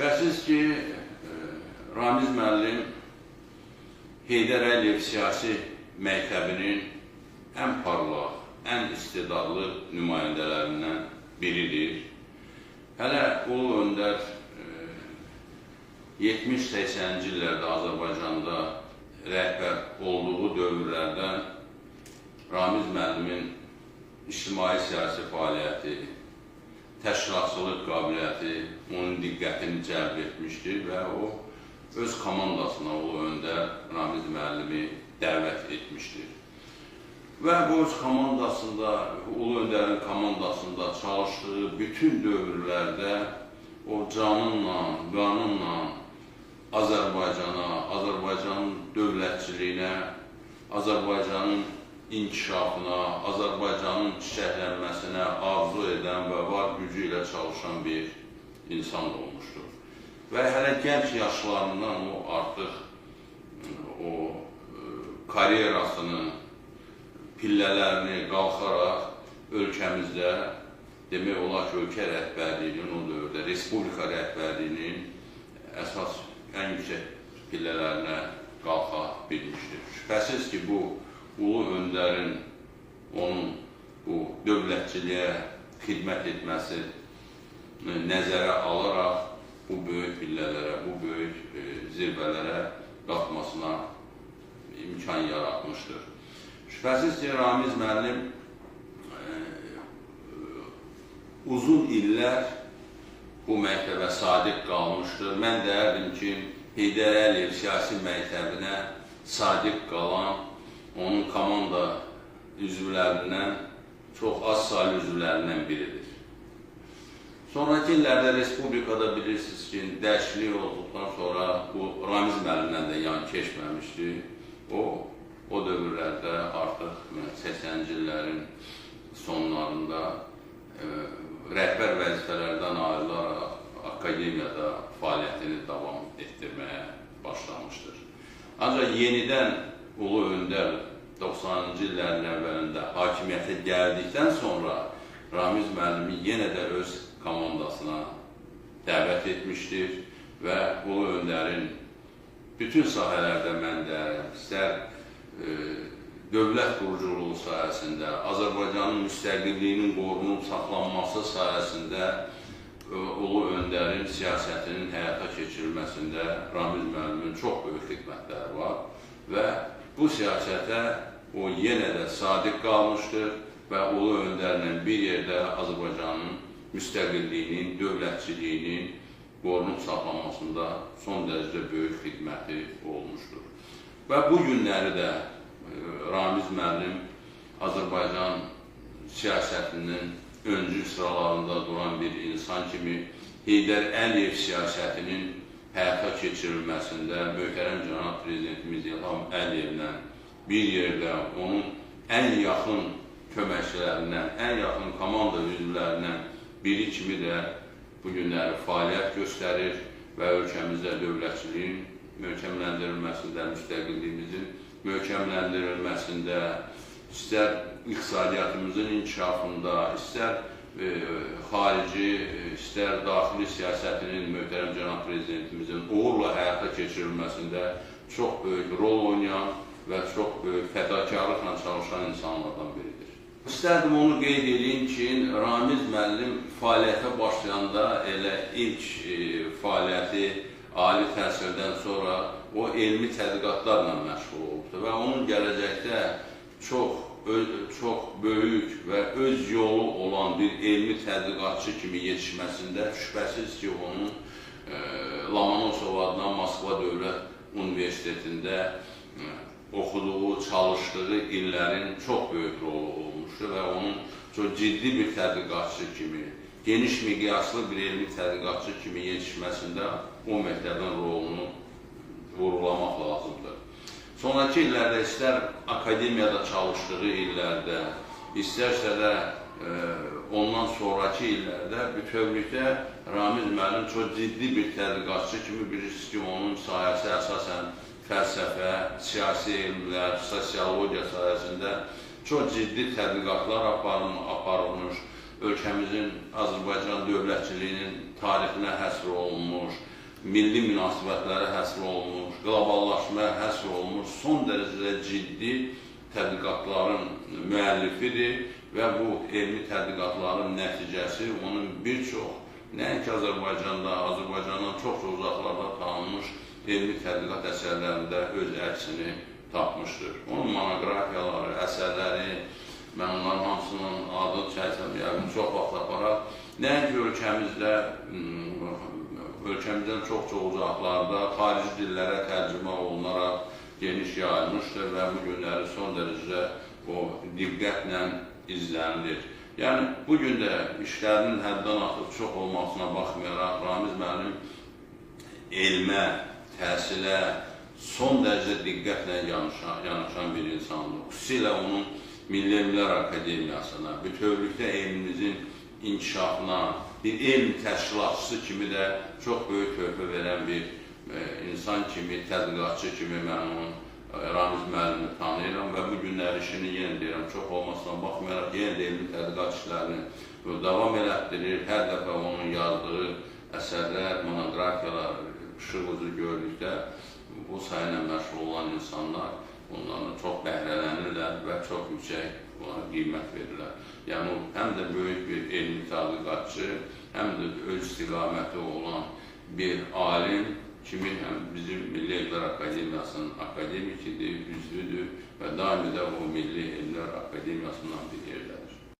Şübhəsiz ki, Ramiz müəllim Heydər Əliyev siyasi məktəbinin ən parlaq, ən istedadlı nümayəndələrindən biridir. Hələ Ulu Öndər 70-80-ci illərdə Azərbaycanda rəhbər olduğu dövrlərdə Ramiz müəllimin ictimai siyasi fəaliyyəti, təşkilatçılıq qabiliyyəti onun diqqətini cəlb etmişdir və o öz komandasına Ulu Öndər Ramiz müəllimi dəvət etmişdir. Və bu öz komandasında, Ulu Öndərin komandasında çalışdığı bütün dövrlərdə o canınla, qanınla Azərbaycana, Azərbaycanın dövlətçiliyinə, Azərbaycanın inkişafına, Azərbaycanın çiçəklənməsinə arzu edən və var gücü ilə çalışan bir insan olmuşdur. Və hələ gənc yaşlarından o artıq o karyerasını, pillələrini qalxaraq ölkəmizdə demək olar ki, ölkə rəhbərliyinin o dövrdə, Respublika rəhbərliyinin əsas ən yüksək pillələrinə qalxa bilmişdir. Şübhəsiz ki, bu Ulu Öndərin onun bu dövlətçiliyə xidmət etməsi nəzərə alaraq bu böyük pillələrə, bu böyük zirvələrə qalxmasına imkan yaratmışdır. Şübhəsiz ki, Ramiz müəllim uzun illər bu məktəbə sadiq qalmışdır. Mən deyərdim ki, Heydər Əliyev siyasi məktəbinə sadiq qalan onun komanda üzvlərindən, çox az saylı üzvlərindən biridir. Sonraki illərdə Respublikada bilirsiniz ki, dəyişiklik olduqdan sonra bu Ramiz müəllimdən də yan keçməmişdi. O dövrlərdə artıq 80-ci illərin sonlarında rəhbər vəzifələrdən ayrılaraq akademiyada fəaliyyətini davam etdirməyə başlamışdır. Ancaq yenidən Ulu Öndər 90-cı illərin əvvəlində hakimiyyətə gəldikdən sonra Ramiz müəllimi yenə də öz komandasına dəvət etmişdir və Ulu Öndərin bütün sahələrdə mən deyərəm, istər dövlət quruculuğu sahəsində, Azərbaycanın müstəqilliyinin qorunub saxlanması sahəsində Ulu Öndərin siyasətinin həyata keçirilməsində Ramiz müəllimin çox böyük xidmətləri var və bu siyasətə o yenə də sadiq qalmışdır və Ulu Öndərlə bir yerdə Azərbaycanın müstəqilliyinin, dövlətçiliyinin qorunub saxlanmasında son dərəcədə böyük xidməti olmuşdur. Və bu günləri də Ramiz müəllim Azərbaycan siyasətinin öncü sıralarında duran bir insan kimi Heydər Əliyev siyasətinin həyata keçirilməsində möhtərəm cənab prezidentimiz İlham Əliyevlə bir yerdə onun ən yaxın köməkçilərindən, ən yaxın komanda üzvlərindən biri kimi də bu günləri fəaliyyət göstərir və ölkəmizdə dövlətçiliyin möhkəmləndirilməsində, müstəqilliyimizin möhkəmləndirilməsində, istər iqtisadiyyatımızın inkişafında, istər xarici, istər daxili siyasətinin möhtərəm cənab prezidentimizin uğurla həyata keçirilməsində çox böyük rol oynayan və çox böyük fədakarlıqla çalışan insanlardan biridir. İstərdim onu qeyd edeyim ki, Ramiz müəllim fəaliyyətə başlayanda elə ilk fəaliyyəti ali təhsildən sonra o elmi tədqiqatlarla məşğul olubdur və onun gələcəkdə çox böyük və öz yolu olan bir elmi tədqiqatçı kimi yetişməsində şübhəsiz ki, onun Lomonosov adına Moskva Dövlət Universitetində oxuduğu, çalışdığı illərin çox böyük rolu olmuşdur və onun çox ciddi bir tədqiqatçı kimi, geniş miqyaslı bir elmi tədqiqatçı kimi yetişməsində o məktəbin rolunu vurğulamaq lazımdır. Sonraki illərdə, istər akademiyada çalışdığı illərdə, istərsə də ondan sonraki illərdə bütövlükdə Ramiz müəllim çox ciddi bir tədqiqatçı kimi bilirsiniz ki, onun sahəsi əsasən fəlsəfə, siyasi elmlər, sosiologiya sahəsində çox ciddi tədqiqatlar aparılmış ölkəmizin Azərbaycan dövlətçiliyinin tarixinə həsr olunmuş, milli münasibətlərə həsr olunmuş, qloballaşmaya həsr olunmuş son dərəcədə ciddi tədqiqatların müəllifidir və bu elmi tədqiqatların nəticəsi onun bir çox, nəinki Azərbaycanda, Azərbaycandan çox uzaqlarda tanınmış elmi tədqiqat əsərlərində öz əksini tapmışdır. Onun monoqrafiyaları, əsərləri, mən onların hamısının adını çəksəm, yəqin çox vaxt aparaq. Nəinki ölkəmizdən çox uzaqlarda xarici dillərə tərcümə olunaraq geniş yayılmışdır və bu günləri son dərəcədə o diqqətlə izlənilir. Yəni, bugün də işlərinin həddən artıq çox olmasına baxmayaraq, Ramiz müəllim elmə, təhsilə son dərəcə diqqətlə yanaşan bir insandır. Xüsusilə onun Milli Elmlər Akademiyasına, bütövlükdə elmimizin inkişafına, bir elm təşkilatçısı kimi də çox böyük töhfə verən bir insan kimi, tədqiqatçı kimi mən onun Ramiz müəllimi tanıyıram və bu günlər işini yenə deyirəm, çox olmasına baxmayaraq yenə də elmi tədqiqat işlərini davam elətdirir. Hər dəfə onun yazdığı əsərlər, monoqrafiyalar, işıq ucu gördükdə bu sayıyla məşğul olan insanlar bunlarla çox bəhrələnirlər və çox yüksək buna qiymət verirlər. Yəni, həm də böyük bir elmi tədqiqatçı, həm də öz istiqaməti olan bir alim kimi həm bizim Milli Elmlər Akademiyasının akademikidir, üzvüdür və daimi də o Milli Elmlər Akademiyasından bir yerdədir.